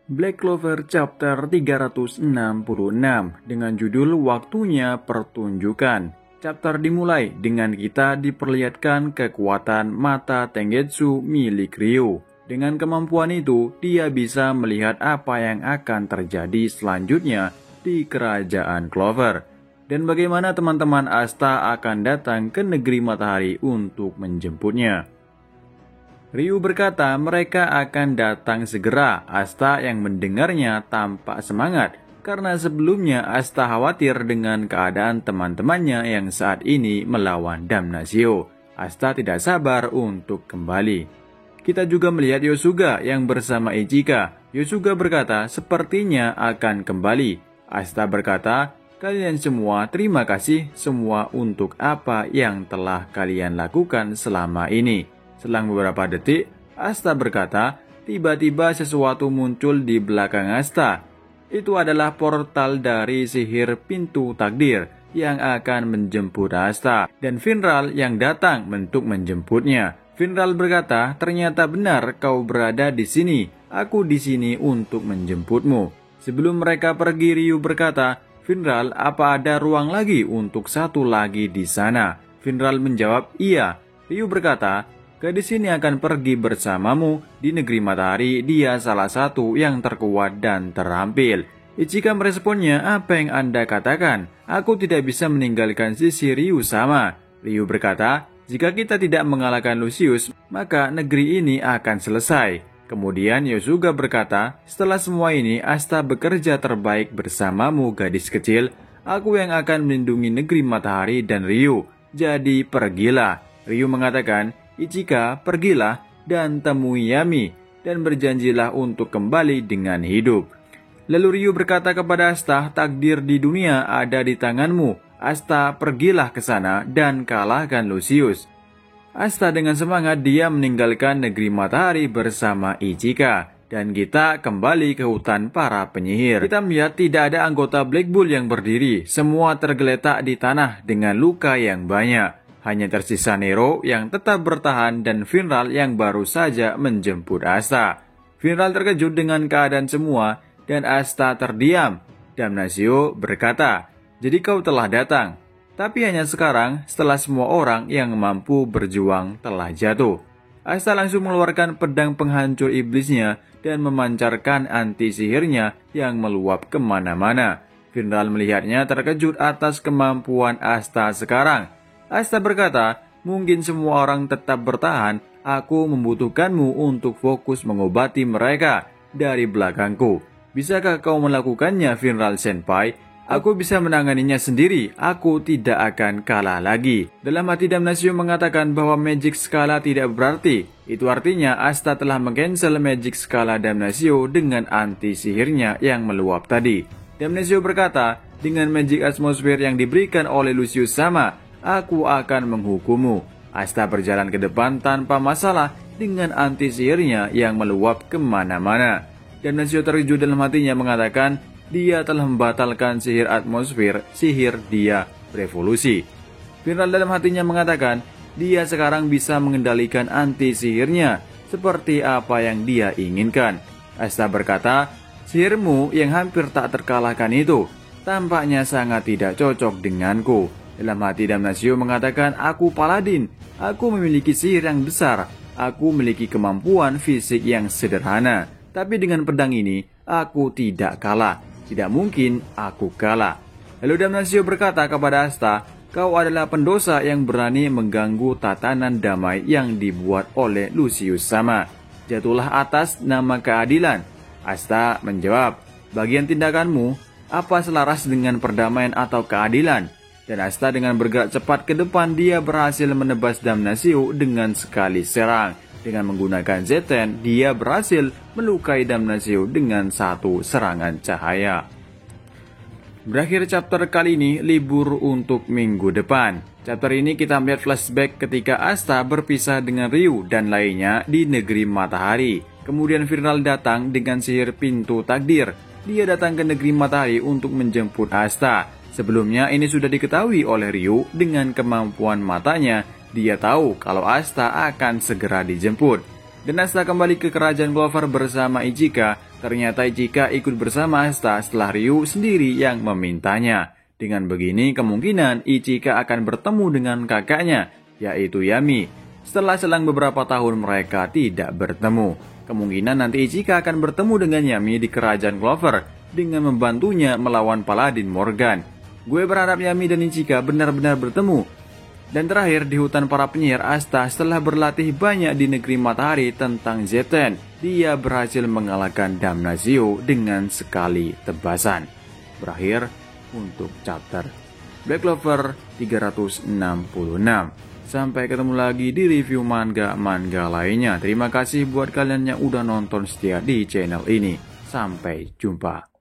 Black Clover chapter 366 dengan judul Waktunya Pertunjukan. Chapter dimulai dengan kita diperlihatkan kekuatan mata Tengetsu milik Ryu. Dengan kemampuan itu, dia bisa melihat apa yang akan terjadi selanjutnya di kerajaan Clover. Dan bagaimana teman-teman Asta akan datang ke negeri matahari untuk menjemputnya. Ryu berkata mereka akan datang segera. Asta yang mendengarnya tampak semangat karena sebelumnya Asta khawatir dengan keadaan teman-temannya yang saat ini melawan Damnasio. Asta tidak sabar untuk kembali. Kita juga melihat Yosuga yang bersama Ichika. Yosuga berkata sepertinya akan kembali. Asta berkata, kalian semua terima kasih semua untuk apa yang telah kalian lakukan selama ini. Selang beberapa detik, Asta berkata, tiba-tiba sesuatu muncul di belakang Asta. Itu adalah portal dari sihir pintu takdir yang akan menjemput Asta. Dan Finral yang datang untuk menjemputnya. Finral berkata, ternyata benar kau berada di sini. Aku di sini untuk menjemputmu. Sebelum mereka pergi, Ryu berkata, Finral, apa ada ruang lagi untuk satu lagi di sana? Finral menjawab, iya. Ryu berkata, gadis ini akan pergi bersamamu di negeri matahari. Dia salah satu yang terkuat dan terampil. Ichika meresponnya, apa yang Anda katakan? Aku tidak bisa meninggalkan sisi Ryu sama. Ryu berkata, jika kita tidak mengalahkan Lucius, maka negeri ini akan selesai. Kemudian Yosuga berkata, setelah semua ini Asta bekerja terbaik bersamamu gadis kecil. Aku yang akan melindungi negeri matahari dan Ryu. Jadi pergilah. Ryu mengatakan, Ichika, pergilah dan temui Yami dan berjanjilah untuk kembali dengan hidup. Lalu Ryu berkata kepada Asta, takdir di dunia ada di tanganmu. Asta, pergilah ke sana dan kalahkan Lucius. Asta dengan semangat dia meninggalkan negeri matahari bersama Ichika. Dan kita kembali ke hutan para penyihir. Kita melihat tidak ada anggota Black Bull yang berdiri. Semua tergeletak di tanah dengan luka yang banyak. Hanya tersisa Nero yang tetap bertahan dan Finral yang baru saja menjemput Asta. Finral terkejut dengan keadaan semua dan Asta terdiam. Damnasio berkata, jadi kau telah datang. Tapi hanya sekarang setelah semua orang yang mampu berjuang telah jatuh. Asta langsung mengeluarkan pedang penghancur iblisnya dan memancarkan anti sihirnya yang meluap kemana-mana. Finral melihatnya terkejut atas kemampuan Asta sekarang. Asta berkata, mungkin semua orang tetap bertahan, aku membutuhkanmu untuk fokus mengobati mereka dari belakangku. Bisakah kau melakukannya, Finral Senpai? Aku bisa menanganinya sendiri, aku tidak akan kalah lagi. Dalam hati Damnasio mengatakan bahwa Magic Skala tidak berarti. Itu artinya Asta telah meng-cancel Magic Skala Damnasio dengan anti sihirnya yang meluap tadi. Damnasio berkata, dengan Magic Atmosphere yang diberikan oleh Lucius sama, aku akan menghukummu. Asta berjalan ke depan tanpa masalah dengan anti sihirnya yang meluap kemana-mana. Damnasio terkejut dalam hatinya mengatakan, dia telah membatalkan sihir atmosfer, sihir dia revolusi. Finral dalam hatinya mengatakan, dia sekarang bisa mengendalikan anti sihirnya seperti apa yang dia inginkan. Asta berkata, sihirmu yang hampir tak terkalahkan itu tampaknya sangat tidak cocok denganku. Dalam hati Damnasio mengatakan, aku paladin, aku memiliki sihir yang besar, aku memiliki kemampuan fisik yang sederhana. Tapi dengan pedang ini, aku tidak kalah. Tidak mungkin aku kalah. Lalu Damnasio berkata kepada Asta, kau adalah pendosa yang berani mengganggu tatanan damai yang dibuat oleh Lucius sama. Jatuhlah atas nama keadilan. Asta menjawab, bagian tindakanmu, apa selaras dengan perdamaian atau keadilan? Dan Asta dengan bergerak cepat ke depan, dia berhasil menebas Damnasio dengan sekali serang. Dengan menggunakan Z10, dia berhasil melukai Damnasio dengan satu serangan cahaya. Berakhir chapter kali ini, libur untuk minggu depan. Chapter ini kita melihat flashback ketika Asta berpisah dengan Ryu dan lainnya di negeri matahari. Kemudian Finral datang dengan sihir pintu takdir. Dia datang ke negeri matahari untuk menjemput Asta. Sebelumnya ini sudah diketahui oleh Ryu dengan kemampuan matanya. Dia tahu kalau Asta akan segera dijemput. Dan Asta kembali ke kerajaan Clover bersama Ichika. Ternyata Ichika ikut bersama Asta setelah Ryu sendiri yang memintanya. Dengan begini kemungkinan Ichika akan bertemu dengan kakaknya, yaitu Yami. Setelah selang beberapa tahun mereka tidak bertemu. Kemungkinan nanti Ichika akan bertemu dengan Yami di kerajaan Clover dengan membantunya melawan Paladin Morgan. Gue berharap Yami dan Ichika benar-benar bertemu. Dan terakhir di hutan para penyihir, Asta setelah berlatih banyak di negeri matahari tentang Zeten, dia berhasil mengalahkan Damnatio dengan sekali tebasan. Berakhir untuk chapter Black Clover 366. Sampai ketemu lagi di review manga-manga lainnya. Terima kasih buat kalian yang udah nonton setia di channel ini. Sampai jumpa.